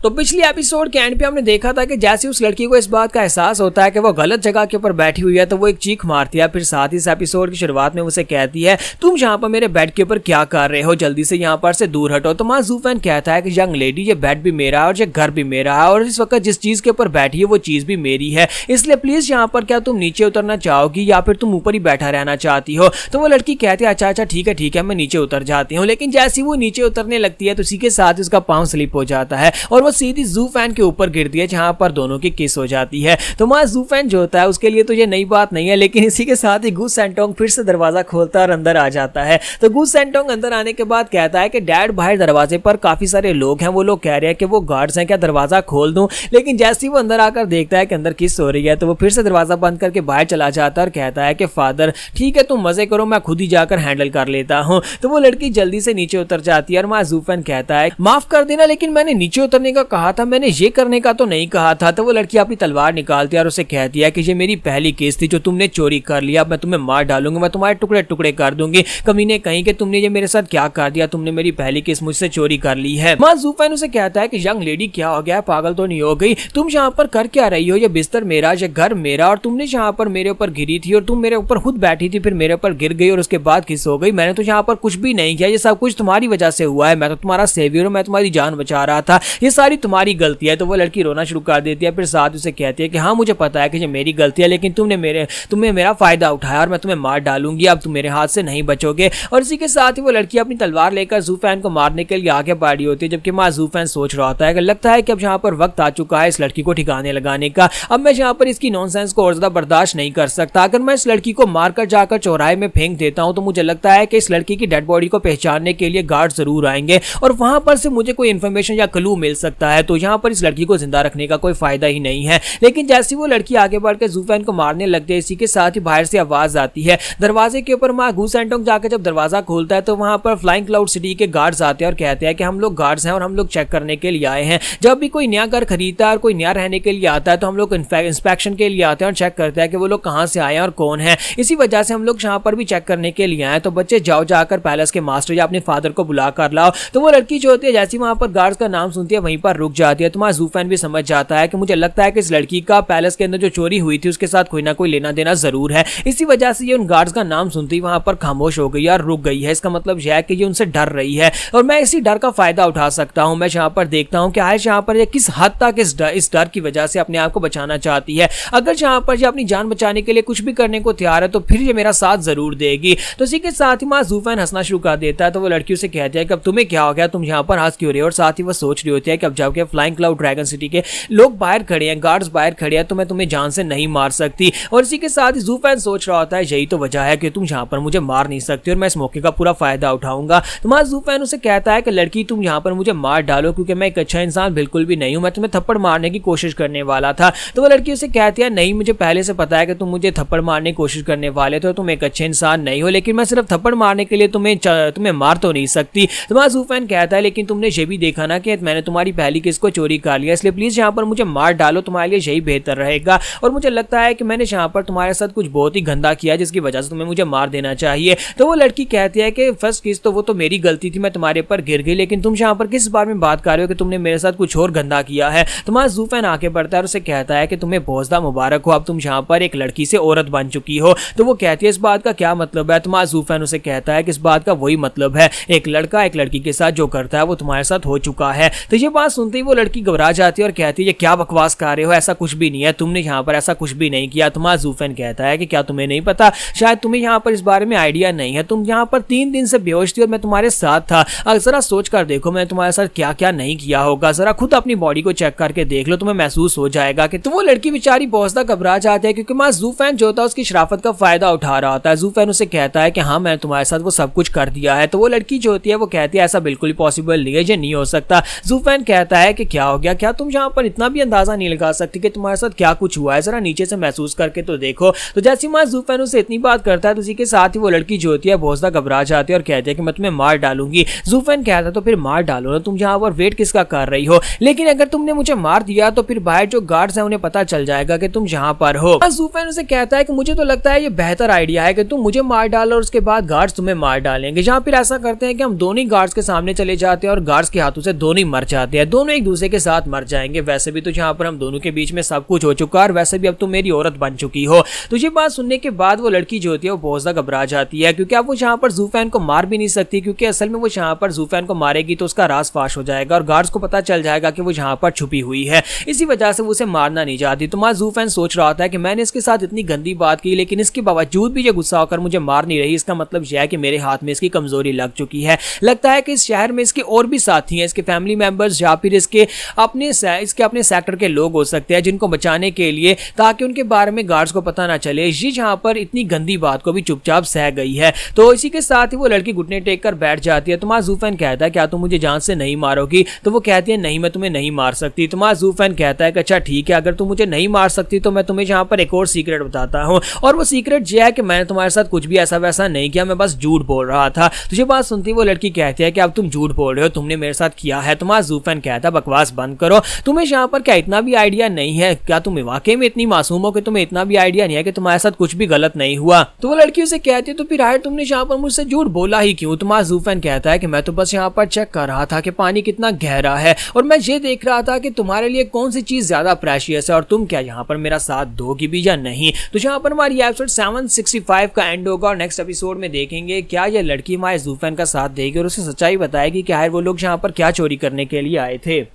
तो पिछली एपिसोड के एंड पे हमने देखा था कि जैसे उस लड़की को इस बात का एहसास होता है कि वो गलत जगह के ऊपर बैठी हुई है तो वो एक चीख मारती है। फिर साथ ही इस एपिसोड की शुरुआत में उसे कहती है तुम यहाँ पर मेरे बेड के ऊपर क्या कर रहे हो, जल्दी से यहाँ पर से दूर हटो। तो माँ ज़ूफेन कहता है कि यंग लेडी ये बेड भी मेरा है और ये घर भी मेरा है और इस वक्त जिस चीज के ऊपर बैठी है वो चीज भी मेरी है, इसलिए प्लीज यहाँ पर क्या तुम नीचे उतरना चाहोगी या फिर तुम ऊपर ही बैठा रहना चाहती हो। तो वो लड़की कहती है अच्छा ठीक है मैं नीचे उतर जाती हूँ। लेकिन जैसे वो नीचे उतरने लगती है तो उसी के साथ उसका पाँव स्लिप हो जाता है और वो सीधी ज़ूफेन के ऊपर गिरती है जहां पर दोनों की किस हो जाती है। तो माँ ज़ूफेन जो होता है उसके लिए तो ये नई बात नहीं है, लेकिन इसी के साथ ही गू सेंटोंग फिर से दरवाजा खोलता है और अंदर आ जाता है। तो गू सेंटोंग अंदर आने के बाद कहता है कि डैड बाहर दरवाजे पर काफी सारे लोग हैं, वो लोग कह रहे हैं कि वो गार्ड्स हैं, क्या दरवाजा खोल दूं। लेकिन जैसे ही वो अंदर आकर देखता है कि अंदर किस हो रही है तो वो फिर से दरवाजा बंद करके बाहर चला जाता है और कहता है कि फादर ठीक है तुम मजे करो, मैं खुद ही जाकर हैंडल कर लेता हूँ। तो वो लड़की जल्दी से नीचे उतर जाती है और माँ ज़ूफेन कहता है माफ कर देना लेकिन मैंने नीचे उतरने का कहा था, मैंने ये करने का तो नहीं कहा था। तो वो लड़की अपनी तलवार निकालती है और उसे कहती है कि ये मेरी पहली केस थी जो तुमने चोरी कर लिया, मैं तुम्हें मार डालूंगी, मैं तुम्हारे टुकड़े टुकड़े कर दूंगी। कमीने कहीं कि तुमने ये मेरे साथ क्या कर दिया, तुमने मेरी पहली केस मुझसे चोरी कर ली है। माँ ज़ूफेन उसे कहता है कि यंग लेडी क्या हो गया, पागल तो नहीं हो गई, तुम यहाँ पर कर क्या रही हो, ये बिस्तर मेरा, ये घर मेरा और तुमने यहाँ पर मेरे ऊपर गिरी थी और तुम मेरे ऊपर खुद बैठी थी, फिर मेरे ऊपर गिर गई और उसके बाद किस हो गई। मैंने तो यहाँ पर कुछ भी नहीं किया, ये सब कुछ तुम्हारी वजह से हुआ है, मैं तो तुम्हारा सेवियर हूँ, मैं तुम्हारी जान बचा रहा था, ये सारी तुम्हारी गलती है। तो वो लड़की रोना शुरू कर देती है। फिर साथ उसे कहती है कि हाँ मुझे पता है कि ये मेरी गलती है, लेकिन तुमने मेरा फायदा उठाया और मैं तुम्हें मार डालूंगी, अब तुम मेरे हाथ से नहीं बचोगे। और इसी के साथ ही वो लड़की अपनी तलवार लेकर ज़ूफेन को मारने के लिए आगे बढ़ी होती है, जबकि माँ ज़ूफेन सोच रहा होता है कि लगता है कि अब यहाँ पर वक्त आ चुका है इस लड़की को ठिकाने लगाने का, अब मैं यहाँ पर इसकी नॉनसेंस को और ज्यादा बर्दाश्त नहीं कर सकता। अगर मैं इस लड़की को मारकर जाकर चौराहे में फेंक देता हूँ तो मुझे लगता है कि इस लड़की की डेड बॉडी को पहचानने के लिए गार्ड जरूर आएंगे और वहां पर से मुझे कोई इन्फॉर्मेशन या क्लू मिल सकता है, तो यहाँ पर इस लड़की को जिंदा रखने का कोई फायदा ही नहीं है। लेकिन जैसे वो लड़की आगे बढ़कर ज़ूफेन को मारने लगती है, इसी के साथ ही बाहर से आवाज आती है दरवाजे के ऊपर। माँ गू सेंटोंग जाकर जब दरवाजा खोलता है तो वहां पर फ्लाइंग क्लाउड सिटी के गार्ड्स आते हैं और कहते हैं कि हम लोग गार्ड्स हैं और हम लोग चेक करने के लिए आए हैं। जब भी कोई नया घर खरीदता है और कोई नया रहने के लिए आता है तो हम लोग इंस्पेक्शन के लिए आते हैं और चेक करते हैं कि वो लोग कहाँ से आए हैं और कौन है। इसी वजह से हम लोग यहाँ पर भी चेक करने के लिए आए। तो बच्चे जाओ जाकर पैलेस के मास्टर या अपने फादर को बुला कर लाओ। तो वो लड़की जो होती है जैसी वहां पर गार्ड्स का नाम सुनती है वहीं पर रुक जाती है। तो वहां ज़ूफेन भी समझ जाता है कि मुझे लगता है कि इस लड़की का पैलेस के अंदर जो चोरी हुई थी उसके साथ कोई ना कोई लेना देना जरूर है। इसी वजह से ये उन गार्ड्स का नाम सुनती वहां पर खामोश हो गई और रुक गई है। इसका मतलब यह है कि ये उनसे डर रही है और मैं इसी डर का फायदा उठा सकता हूं। मैं यहाँ पर देखता हूं कि आज यहाँ पर किस हद तक इस डर की वजह से अपने आप को बचाना चाहती है। अगर यहाँ पर ये अपनी जान बचाने के लिए कुछ भी करने को तैयार है तो फिर ये मेरा साथ जरूर देगी। तो इसी के साथ ही माँ ज़ूफेन हंसना शुरू कर देता है। तो वो लड़की उसे कहती है कि अब तुम्हें क्या हो गया, तुम यहाँ पर हंस क्यों रहे हो। और साथ ही वो सोच रही होती है कि अब जबकि फ्लाइंग क्लाउड ड्रैगन सिटी के लोग बाहर खड़े हैं, गार्ड्स बाहर खड़े हैं, तो मैं तुम्हें जान से नहीं मार सकती। और इसी के साथ ही ज़ूफेन सोच रहा होता है यही तो वजह है कि तुम यहाँ पर मुझे मार नहीं सकती और मैं इस मौके का पूरा फायदा उठाऊंगा। तो माँ ज़ूफेन उसे कहता है कि लड़की तुम यहाँ पर मुझे मार डालो क्योंकि मैं एक अच्छा इंसान बिल्कुल भी नहीं हूँ, मैं तुम्हें थप्पड़ मारने की कोशिश करने वाला था। तो वो लड़की उसे कहती है नहीं, मुझे पहले से पता है कि तुम मुझे थप्पड़ मारने की कोशिश करने वाले थे, तुम एक अच्छे इंसान नहीं हो, लेकिन मैं सिर्फ थप्पड़ मारने के लिए तुम्हें मार तो नहीं सकती। तो माँ ज़ूफेन कहता है लेकिन तुमने ये भी देखा ना कि मैंने तुम्हारी पहली केस को चोरी कर लिया, इसलिए प्लीज यहाँ पर मुझे मार डालो, तुम्हारे लिए यही बेहतर रहेगा। और मुझे लगता है कि मैंने यहाँ पर तुम्हारे साथ कुछ बहुत ही गंदा किया जिसकी वजह से तुम्हें मुझे मार देना चाहिए। तो वो लड़की कहती है कि फर्स्ट केस तो वो तो मेरी गलती थी, मैं तुम्हारे पर गिर गई, लेकिन तुम यहाँ पर किस बारे में बात कर रहे हो कि तुमने मेरे साथ कुछ और गंदा किया है। तो माँ ज़ूफेन आगे बढ़ता है और उसे कहता है कि तुम्हें बहुत ज़्यादा मुबारक हो, अब तुम यहाँ पर एक लड़की से औरत बन चुकी हो। तो वो कहती है इस बात का क्या मतलब है। तो माँ ज़ूफेन उसे कहता है कि इस बात का वही मतलब है, एक लड़का एक लड़की के साथ जो करता है वो तुम्हारे साथ हो चुका है। तो ये बात सुनते ही वो लड़की घबरा जाती है और कहती है ये क्या बकवास कर रहे हो, ऐसा कुछ भी नहीं है, तुमने यहाँ पर ऐसा कुछ भी नहीं किया। तो माँ ज़ूफेन कहता है कि क्या तुम्हें नहीं पता, शायद तुम्हें यहाँ पर इस बारे में आइडिया नहीं है, तुम यहाँ पर 3 दिन से बेहोश थी और मैं तुम्हारे साथ था। अगर जरा सोच कर देखो मैं तुम्हारे साथ क्या क्या नहीं किया होगा, जरा खुद अपनी बॉडी को चेक करके देख लो, तुम्हें महसूस हो जाएगा कि। तो वो लड़की बेचारी बहुत ज्यादा घबरा जाती है क्योंकि माँ ज़ूफेन जो होता है उसकी शराफत का फायदा उठा रहा होता है। ज़ूफेन उसे कहता है कि हाँ मैं तुम्हारे साथ वो सब कुछ कर दिया है। तो वो लड़की जो होती है वो कहती है ऐसा बिल्कुल पॉसिबल नहीं है, ये नहीं हो सकता। ज़ूफेन कहता है कि क्या हो गया, क्या तुम यहाँ पर इतना भी अंदाजा नहीं लगा सकती कि तुम्हारे साथ क्या कुछ हुआ है, जरा नीचे से महसूस करके तो देखो। तो जैसी माँ ज़ूफेन उसे इतनी बात करता है तो उसी के साथ ही वो लड़की जो होती है बहुत ज्यादा घबरा जाती है और कहती है कि मैं तुम्हें मार डालूंगी। ज़ूफेन कहता है तो फिर मार डालो ना, तुम यहाँ पर वेट किसका कर रही हो, लेकिन अगर तुमने मुझे मार दिया तो फिर बाहर जो गार्ड्स हैं उन्हें पता चल जाएगा कि तुम यहाँ पर हो। ज़ूफेन उसे कहता है कि मुझे तो लगता है ये बेहतर आइडिया है कि तुम मुझे मार डालो और उसके बाद गार्ड्स तुम्हें मार डालेंगे। जहाँ फिर ऐसा करते हैं कि हम दोनों गार्ड्स के सामने चले जाते हैं और गार्ड्स के हाथों से दोनों मर जाते हैं, दोनों एक दूसरे के साथ मर जाएंगे। वैसे भी तो यहाँ पर हम दोनों के बीच में सब कुछ हो चुका है और वैसे भी अब तुम मेरी औरत बन चुकी हो। तो ये बात सुनने के बाद वो लड़की जो होती है वो बहुत ज्यादा घबरा जाती है, क्योंकि अब वो यहाँ पर ज़ूफेन को मार भी नहीं सकती, क्योंकि असल में वो यहाँ पर ज़ूफेन को मारेगी तो उसका राज फाश हो जाएगा और गार्ड्स को पता चल जाएगा कि वो यहाँ पर छुपी हुई है। इसी वजह से वो उसे मारना नहीं चाहती। तो ज़ूफेन सोच रहा होता है कि मैंने इसके साथ इतनी गंदी बात की, लेकिन इसके बावजूद भी ये गुस्सा होकर मुझे मार नहीं रही। इसका मतलब यह है कि मेरे हाथ में इसकी कमजोरी लग चुकी है। लगता है कि इस शहर में इसके और भी साथी हैं, इसके फैमिली मेंबर्स या फिर इसके अपने सेक्टर के लोग हो सकते हैं जिनको बचाने के लिए, ताकि उनके बारे में गार्ड्स को पता ना चले। ये जहां पर इतनी गंदी बात को भी चुपचाप सह गई है। तो इसी के साथ ही वो लड़की घुटने टेक कर बैठ जाती है। तो ज़ूफेन कहता है क्या तुम मुझे जान से नहीं मारोगी? तो वो कहती है नहीं, मैं तुम्हें नहीं मार सकती। तो ज़ूफेन कहता है कि अच्छा ठीक है, अगर तुम मुझे नहीं मार सकती तो मैं तुम्हें यहाँ पर एक और सीक्रेट बताता हूँ, और वो सीक्रेट यह है कि मैंने तुम्हारे साथ कुछ भी ऐसा वैसा नहीं किया, मैं बस झूठ बोल रहा था। तो ये बात सुनती वो लड़की कहती है कि अब तुम झूठ बोल रहे हो, तुमने मेरे साथ किया है। तो ज़ूफेन कहता है बकवास बंद करो, तुम्हें यहाँ पर क्या इतना भी आइडिया नहीं है? क्या तुम वाकई में इतनी मासूम हो कि तुम्हें इतना भी आइडिया नहीं है कि तुम्हारे साथ कुछ भी गलत नहीं हुआ? तो वो लड़की उसे कहती है तो फिर आए तुमने यहाँ पर मुझसे झूठ बोला ही क्यों? तो ज़ूफेन कहता है कि मैं तो बस यहाँ पर चेक कर रहा था कि पानी कितना गहरा है, और मैं ये देख रहा था कि तुम्हारे लिए कौन सी चीज ज्यादा प्रेशियस है और तुम क्या यहाँ पर मेरा साथ दोगी भी या नहीं। तो यहाँ पर हमारी एपिसोड 765 का एंड होगा और नेक्स्ट एपिसोड में देखेंगे क्या यह लड़की ज़ूफेन का साथ देगी और उसे सच्चाई बताएगी कि आखिर वो लोग यहाँ पर क्या चोरी करने के लिए आए थे।